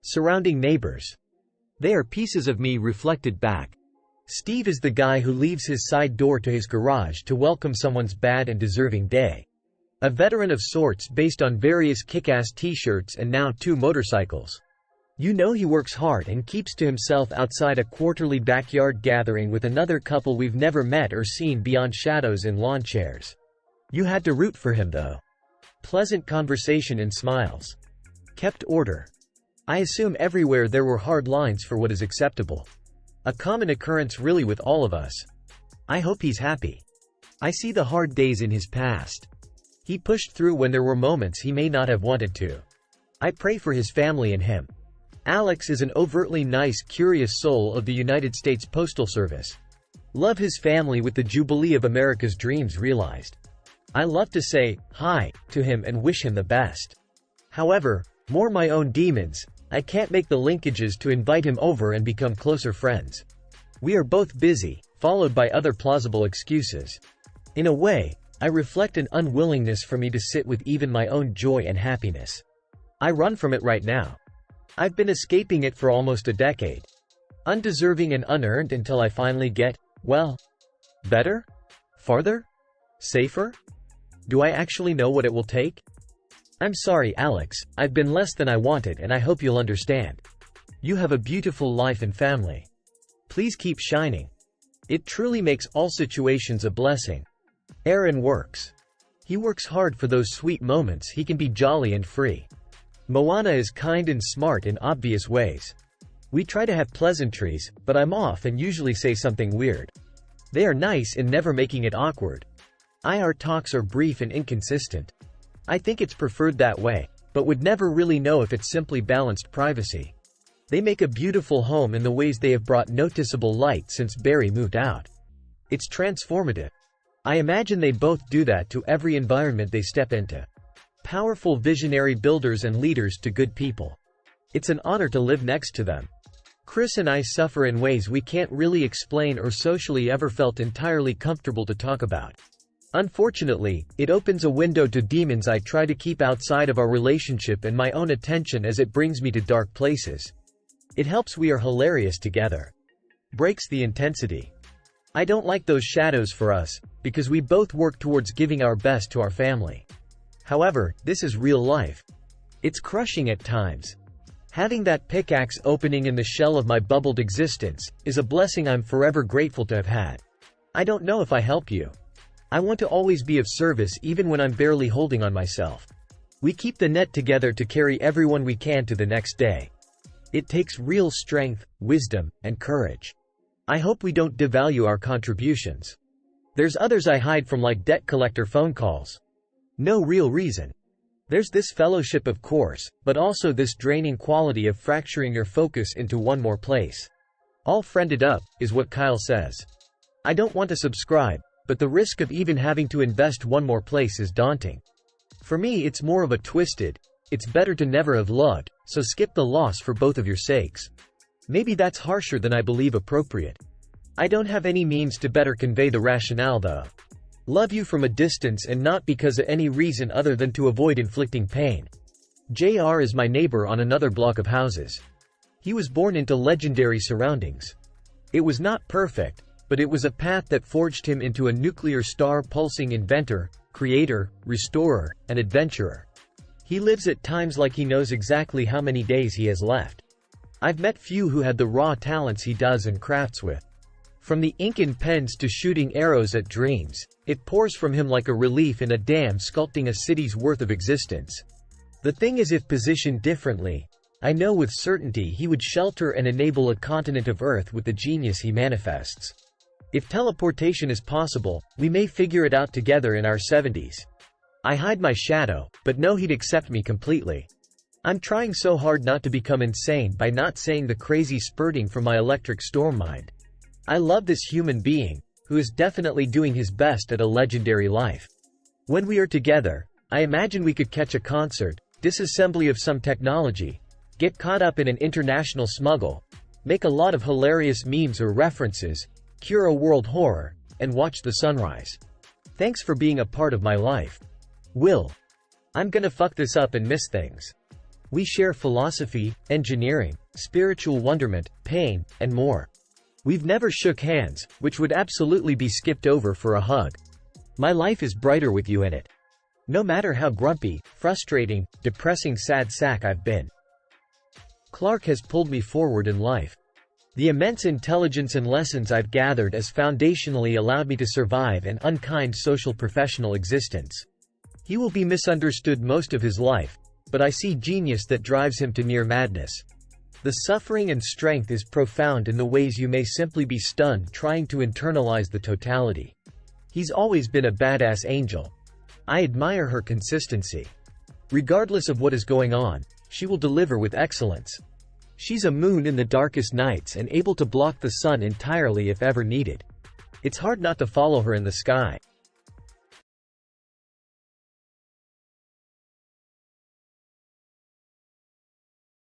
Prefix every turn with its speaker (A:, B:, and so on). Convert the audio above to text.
A: Surrounding neighbors. They are pieces of me reflected back. Steve is the guy who leaves his side door to his garage to welcome someone's bad and deserving day. A veteran of sorts based on various kick-ass t-shirts and now 2 motorcycles. You know he works hard and keeps to himself outside a quarterly backyard gathering with another couple we've never met or seen beyond shadows in lawn chairs. You had to root for him though. Pleasant conversation and smiles. Kept order. I assume everywhere there were hard lines for what is acceptable. A common occurrence really with all of us. I hope he's happy. I see the hard days in his past. He pushed through when there were moments he may not have wanted to. I pray for his family and him. Alex is an overtly nice, curious soul of the United States Postal Service. Love his family with the Jubilee of America's dreams realized. I love to say hi to him and wish him the best. However, more my own demons, I can't make the linkages to invite him over and become closer friends. We are both busy, followed by other plausible excuses. In a way, I reflect an unwillingness for me to sit with even my own joy and happiness. I run from it right now. I've been escaping it for almost a decade. Undeserving and unearned until I finally get, well, better? Farther? Safer? Do I actually know what it will take? I'm sorry, Alex, I've been less than I wanted and I hope you'll understand. You have a beautiful life and family. Please keep shining. It truly makes all situations a blessing. Aaron works. He works hard for those sweet moments he can be jolly and free. Moana is kind and smart in obvious ways. We try to have pleasantries, but I'm off and usually say something weird. They are nice in never making it awkward. Our talks are brief and inconsistent. I think it's preferred that way, but would never really know if it's simply balanced privacy. They make a beautiful home in the ways they have brought noticeable light since Barry moved out. It's transformative. I imagine they both do that to every environment they step into. Powerful visionary builders and leaders to good people. It's an honor to live next to them. Chris and I suffer in ways we can't really explain or socially ever felt entirely comfortable to talk about. Unfortunately, it opens a window to demons I try to keep outside of our relationship and my own attention as it brings me to dark places. It helps we are hilarious together. Breaks the intensity. I don't like those shadows for us, because we both work towards giving our best to our family. However, this is real life. It's crushing at times. Having that pickaxe opening in the shell of my bubbled existence is a blessing I'm forever grateful to have had. I don't know if I help you. I want to always be of service even when I'm barely holding on myself. We keep the net together to carry everyone we can to the next day. It takes real strength, wisdom, and courage. I hope we don't devalue our contributions. There's others I hide from, like debt collector phone calls. No real reason. There's this fellowship, of course, but also this draining quality of fracturing your focus into one more place. All friended up, is what Kyle says. I don't want to subscribe, but the risk of even having to invest one more place is daunting. For me, it's more of a twisted, it's better to never have loved, so skip the loss for both of your sakes. Maybe that's harsher than I believe appropriate. I don't have any means to better convey the rationale though. Love you from a distance and not because of any reason other than to avoid inflicting pain. JR is my neighbor on another block of houses. He was born into legendary surroundings. It was not perfect, but it was a path that forged him into a nuclear star-pulsing inventor, creator, restorer, and adventurer. He lives at times like he knows exactly how many days he has left. I've met few who had the raw talents he does and crafts with. From the ink and pens to shooting arrows at dreams, it pours from him like a relief in a dam sculpting a city's worth of existence. The thing is, if positioned differently, I know with certainty he would shelter and enable a continent of Earth with the genius he manifests. If teleportation is possible, we may figure it out together in our 70s. I hide my shadow, but know he'd accept me completely. I'm trying so hard not to become insane by not saying the crazy spurting from my electric storm mind. I love this human being, who is definitely doing his best at a legendary life. When we are together, I imagine we could catch a concert, disassembly of some technology, get caught up in an international smuggle, make a lot of hilarious memes or references, cure a world horror, and watch the sunrise. Thanks for being a part of my life. Will. I'm gonna fuck this up and miss things. We share philosophy, engineering, spiritual wonderment, pain, and more. We've never shook hands, which would absolutely be skipped over for a hug. My life is brighter with you in it. No matter how grumpy, frustrating, depressing sad sack I've been. Clark has pulled me forward in life. The immense intelligence and lessons I've gathered has foundationally allowed me to survive an unkind social professional existence. He will be misunderstood most of his life, but I see genius that drives him to near madness. The suffering and strength is profound in the ways you may simply be stunned trying to internalize the totality. He's always been a badass angel. I admire her consistency. Regardless of what is going on, she will deliver with excellence. She's a moon in the darkest nights and able to block the sun entirely if ever needed. It's hard not to follow her in the sky.